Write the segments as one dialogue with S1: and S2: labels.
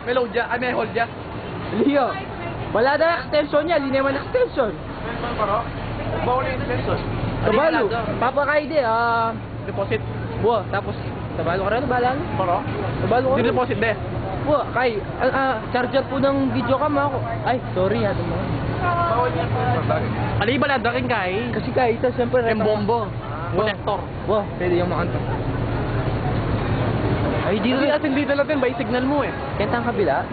S1: May load dyan. Ay, may hold dyan.
S2: Leo, wala na extension niya, hindi naman extension.
S1: Bawal yung extension.
S2: Tabalo, papakaide,
S1: Deposit.
S2: buwa, tapos, tabalo ka rin, bahala na.
S1: Paro?
S2: Tabalo ka rin.
S1: Deposit de.
S2: Buwa, kay, charger po ng video cam ako. Ay, sorry ha, naman.
S1: Bawal yung extension. Ano yung baladakin kay?
S2: Kasi kay, isa siyempre,
S1: Yung bombo. Connector.
S2: Buwa, pwede yung makanta. Ay, dito
S1: Kasi atin dito natin, by signal mo eh.
S2: Kentang kabila.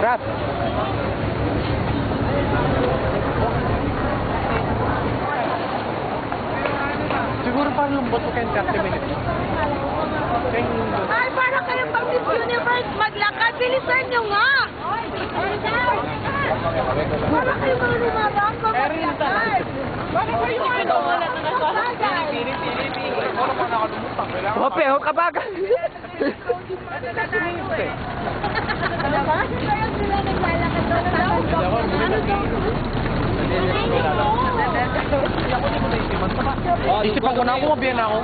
S2: Crap.
S1: Siguro parang lumbot ko kayo 30 minutes.
S3: Ay, para kayong pag Miss Universe maglakad, bilisan nyo nga! Para kayo mga lumabang maglakad! Para kayo mga lumabang maglakad!
S2: Hope, ho kabagan.
S3: Ano ba? Kaya sila naglalakad doon.
S1: Isipan ko na ako, mabiyan na ako.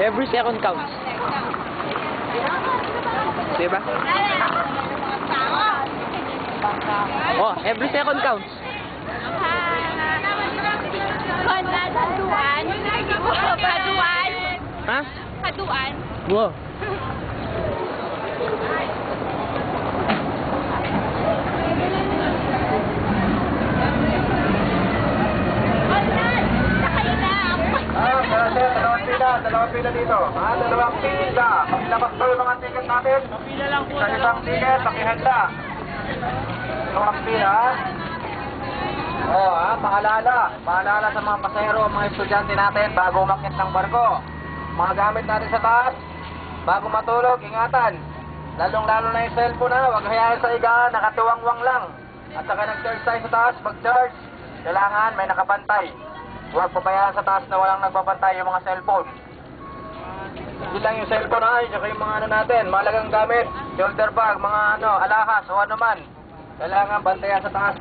S2: Every second counts. Diba? Oh, every second counts.
S3: Haduan. Haduan.
S2: Ha?
S3: Haduan.
S2: Wow.
S4: Dalawang pila dito. Dalawang pila. Pakilabas po yung mga ticket natin.
S1: Pila lang po.
S4: Sa isang ticket, pakihanda. Dalawang pila. Paalala sa mga pasahero, mga estudyante natin bago umakyat ng barko. Mga gamit natin sa taas, bago matulog, ingatan. Lalong-lalo na yung cellphone na, huwag hayaan sa iga, nakatuwang-wang lang. At saka nag-charge tayo sa taas, mag-charge. Kailangan may nakabantay. Huwag pabayaan sa taas na walang nagbabantay yung mga cellphone. Hindi lang yung cellphone ay, saka yung mga ano natin, mahalagang gamit, shoulder bag, mga alahas o ano man. Kailangan bantayan sa taas.